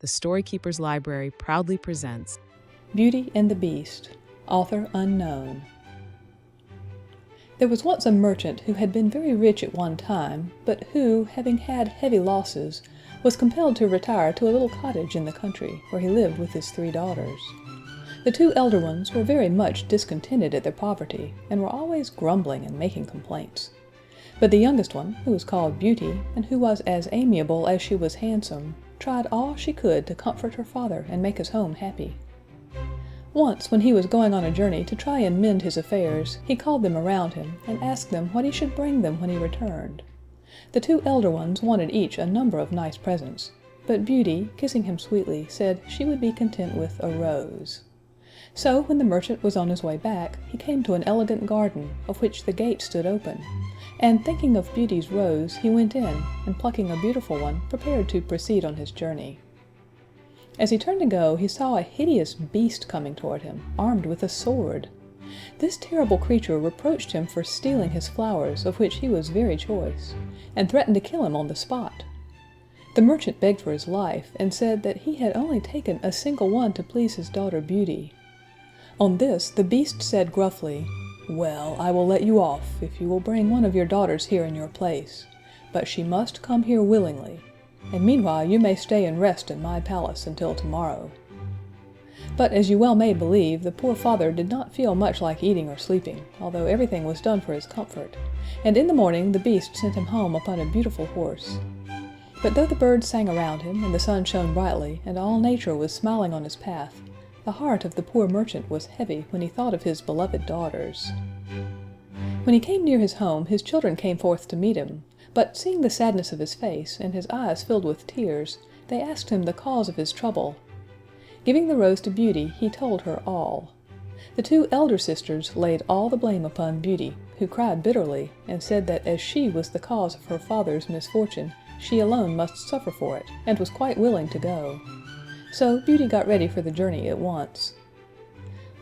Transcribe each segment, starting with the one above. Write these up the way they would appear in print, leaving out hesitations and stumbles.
the Storykeeper's Library proudly presents Beauty and the Beast, author unknown. There was once a merchant who had been very rich at one time, but who, having had heavy losses, was compelled to retire to a little cottage in the country, where he lived with his 3 daughters. The 2 elder ones were very much discontented at their poverty, and were always grumbling and making complaints. But the youngest one, who was called Beauty, and who was as amiable as she was handsome, tried all she could to comfort her father and make his home happy. Once, when he was going on a journey to try and mend his affairs, he called them around him and asked them what he should bring them when he returned. The 2 elder ones wanted each a number of nice presents, but Beauty, kissing him sweetly, said she would be content with a rose. So, when the merchant was on his way back, he came to an elegant garden, of which the gate stood open, and thinking of Beauty's rose, he went in, and plucking a beautiful one, prepared to proceed on his journey. As he turned to go, he saw a hideous beast coming toward him, armed with a sword. This terrible creature reproached him for stealing his flowers, of which he was very choice, and threatened to kill him on the spot. The merchant begged for his life, and said that he had only taken a single one to please his daughter Beauty. On this, the beast said gruffly, "Well, I will let you off, if you will bring one of your daughters here in your place, but she must come here willingly, and meanwhile you may stay and rest in my palace until tomorrow." But as you well may believe, the poor father did not feel much like eating or sleeping, although everything was done for his comfort, and in the morning the beast sent him home upon a beautiful horse. But though the birds sang around him, and the sun shone brightly, and all nature was smiling on his path, the heart of the poor merchant was heavy when he thought of his beloved daughters. When he came near his home, his children came forth to meet him, but seeing the sadness of his face, and his eyes filled with tears, they asked him the cause of his trouble. Giving the rose to Beauty, he told her all. The 2 elder sisters laid all the blame upon Beauty, who cried bitterly, and said that as she was the cause of her father's misfortune, she alone must suffer for it, and was quite willing to go. So Beauty got ready for the journey at once.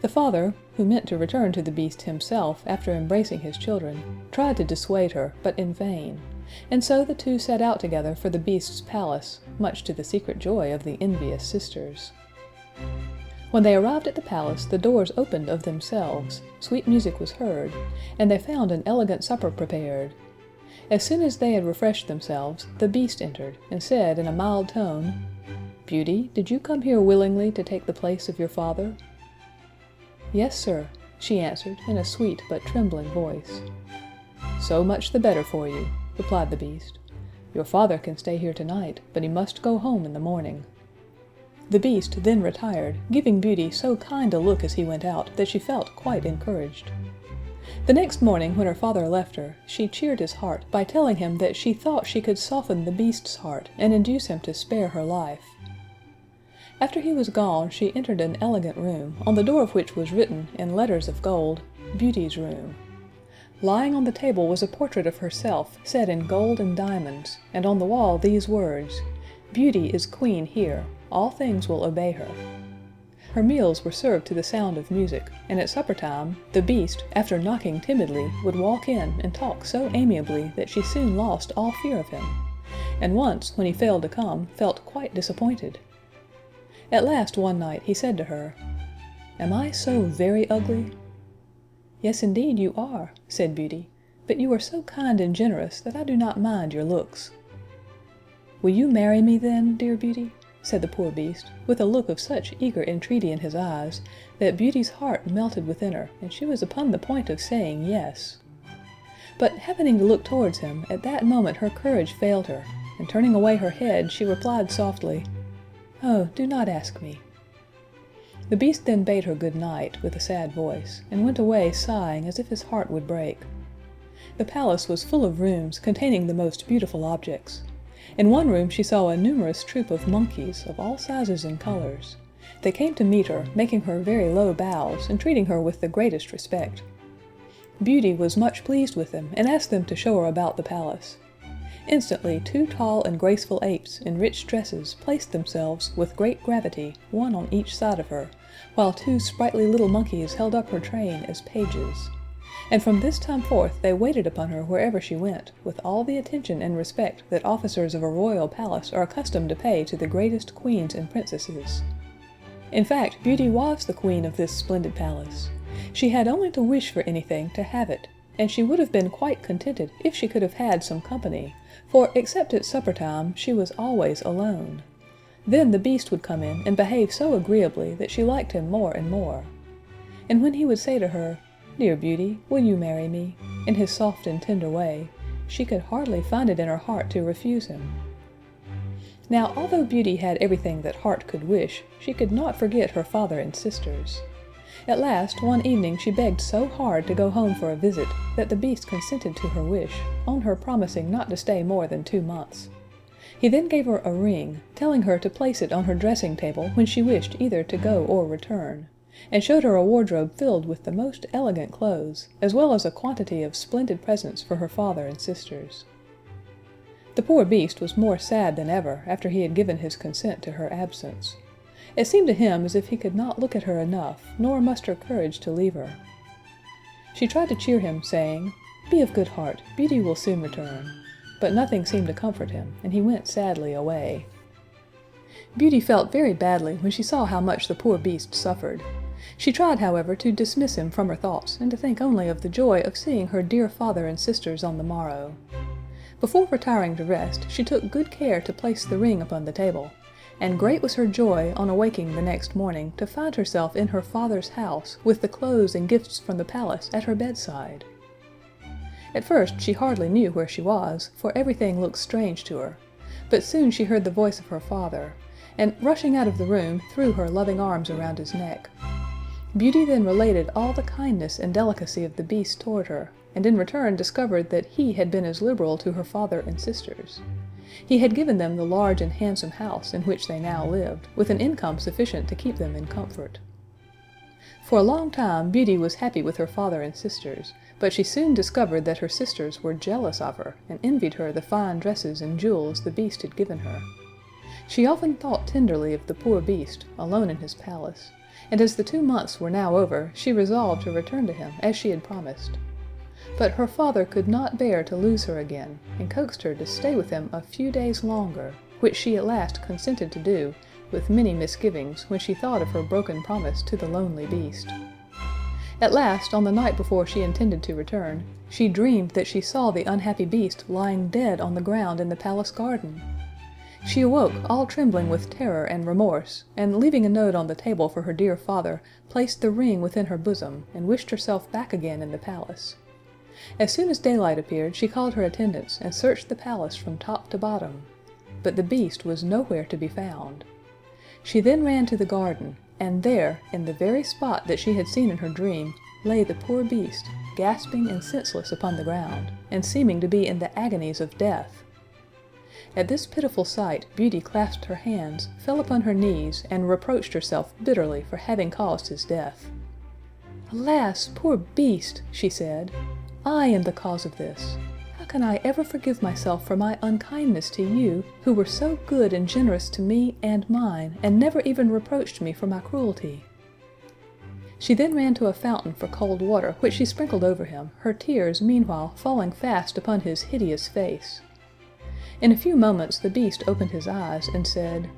The father, who meant to return to the beast himself after embracing his children, tried to dissuade her, but in vain, and so the 2 set out together for the beast's palace, much to the secret joy of the envious sisters. When they arrived at the palace, the doors opened of themselves, sweet music was heard, and they found an elegant supper prepared. As soon as they had refreshed themselves, the beast entered, and said in a mild tone, "Beauty, did you come here willingly to take the place of your father?" "Yes, sir," she answered in a sweet but trembling voice. "So much the better for you," replied the beast. "Your father can stay here tonight, but he must go home in the morning." The beast then retired, giving Beauty so kind a look as he went out that she felt quite encouraged. The next morning, when her father left her, she cheered his heart by telling him that she thought she could soften the beast's heart and induce him to spare her life. After he was gone, she entered an elegant room, on the door of which was written, in letters of gold, "Beauty's room." Lying on the table was a portrait of herself, set in gold and diamonds, and on the wall these words, "Beauty is queen here. All things will obey her." Her meals were served to the sound of music, and at supper time, the beast, after knocking timidly, would walk in and talk so amiably that she soon lost all fear of him, and once, when he failed to come, felt quite disappointed. At last one night he said to her, "Am I so very ugly?" "Yes, indeed you are," said Beauty, "but you are so kind and generous that I do not mind your looks." "Will you marry me then, dear Beauty?" said the poor beast, with a look of such eager entreaty in his eyes, that Beauty's heart melted within her, and she was upon the point of saying yes. But happening to look towards him, at that moment her courage failed her, and turning away her head, she replied softly, "Oh, do not ask me." The beast then bade her good night, with a sad voice, and went away sighing as if his heart would break. The palace was full of rooms containing the most beautiful objects. In one room she saw a numerous troop of monkeys of all sizes and colors. They came to meet her, making her very low bows, and treating her with the greatest respect. Beauty was much pleased with them, and asked them to show her about the palace. Instantly 2 tall and graceful apes in rich dresses placed themselves with great gravity, one on each side of her, while 2 sprightly little monkeys held up her train as pages. and from this time forth they waited upon her wherever she went, with all the attention and respect that officers of a royal palace are accustomed to pay to the greatest queens and princesses. In fact, Beauty was the queen of this splendid palace. She had only to wish for anything to have it, and she would have been quite contented if she could have had some company, for except at supper time she was always alone. Then the Beast would come in and behave so agreeably that she liked him more and more. And when he would say to her, "Dear Beauty, will you marry me?" in his soft and tender way, she could hardly find it in her heart to refuse him. Now, although Beauty had everything that heart could wish, she could not forget her father and sisters. At last, one evening she begged so hard to go home for a visit that the Beast consented to her wish, on her promising not to stay more than 2 months. He then gave her a ring, telling her to place it on her dressing table when she wished either to go or return, and showed her a wardrobe filled with the most elegant clothes, as well as a quantity of splendid presents for her father and sisters. The poor Beast was more sad than ever after he had given his consent to her absence. It seemed to him as if he could not look at her enough, nor muster courage to leave her. She tried to cheer him, saying, "Be of good heart, Beauty will soon return," but nothing seemed to comfort him, and he went sadly away. Beauty felt very badly when she saw how much the poor Beast suffered. She tried, however, to dismiss him from her thoughts, and to think only of the joy of seeing her dear father and sisters on the morrow. Before retiring to rest, she took good care to place the ring upon the table, and great was her joy on awaking the next morning to find herself in her father's house with the clothes and gifts from the palace at her bedside. At first she hardly knew where she was, for everything looked strange to her, but soon she heard the voice of her father, and rushing out of the room threw her loving arms around his neck. Beauty then related all the kindness and delicacy of the Beast toward her, and in return discovered that he had been as liberal to her father and sisters. He had given them the large and handsome house in which they now lived, with an income sufficient to keep them in comfort. For a long time Beauty was happy with her father and sisters, but she soon discovered that her sisters were jealous of her, and envied her the fine dresses and jewels the Beast had given her. She often thought tenderly of the poor Beast, alone in his palace, and as the 2 months were now over, she resolved to return to him as she had promised. But her father could not bear to lose her again, and coaxed her to stay with him a few days longer, which she at last consented to do, with many misgivings when she thought of her broken promise to the lonely Beast. At last, on the night before she intended to return, she dreamed that she saw the unhappy Beast lying dead on the ground in the palace garden. She awoke all trembling with terror and remorse, and leaving a note on the table for her dear father, placed the ring within her bosom, and wished herself back again in the palace. As soon as daylight appeared, she called her attendants and searched the palace from top to bottom, but the Beast was nowhere to be found. She then ran to the garden, and there, in the very spot that she had seen in her dream, lay the poor Beast, gasping and senseless upon the ground, and seeming to be in the agonies of death. At this pitiful sight, Beauty clasped her hands, fell upon her knees, and reproached herself bitterly for having caused his death. "Alas, poor Beast!" she said. "I am the cause of this. How can I ever forgive myself for my unkindness to you, who were so good and generous to me and mine, and never even reproached me for my cruelty?" She then ran to a fountain for cold water, which she sprinkled over him, her tears meanwhile falling fast upon his hideous face. In a few moments the Beast opened his eyes and said,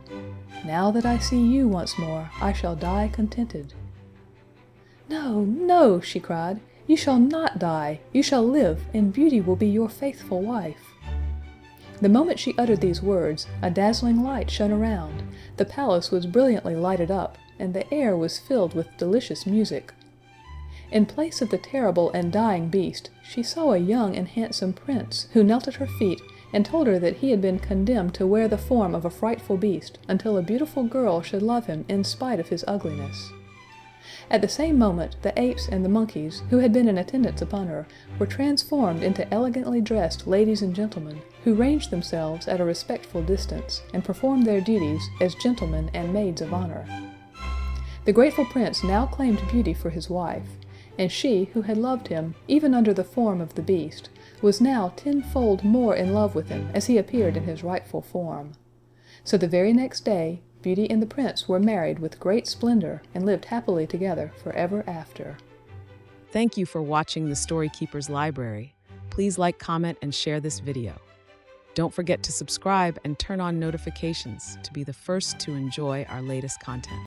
"Now that I see you once more, I shall die contented." "No, no!" she cried. "You shall not die. You shall live, and Beauty will be your faithful wife." The moment she uttered these words, a dazzling light shone around, the palace was brilliantly lighted up, and the air was filled with delicious music. In place of the terrible and dying Beast, she saw a young and handsome prince, who knelt at her feet and told her that he had been condemned to wear the form of a frightful beast until a beautiful girl should love him in spite of his ugliness. At the same moment, the apes and the monkeys, who had been in attendance upon her, were transformed into elegantly dressed ladies and gentlemen, who ranged themselves at a respectful distance, and performed their duties as gentlemen and maids of honor. The grateful prince now claimed Beauty for his wife, and she, who had loved him, even under the form of the Beast, was now tenfold more in love with him as he appeared in his rightful form. So the very next day, Beauty and the prince were married with great splendor, and lived happily together forever after. Thank you for watching the Story Keepers Library. Please like, comment, and share this video. Don't forget to subscribe and turn on notifications to be the first to enjoy our latest content.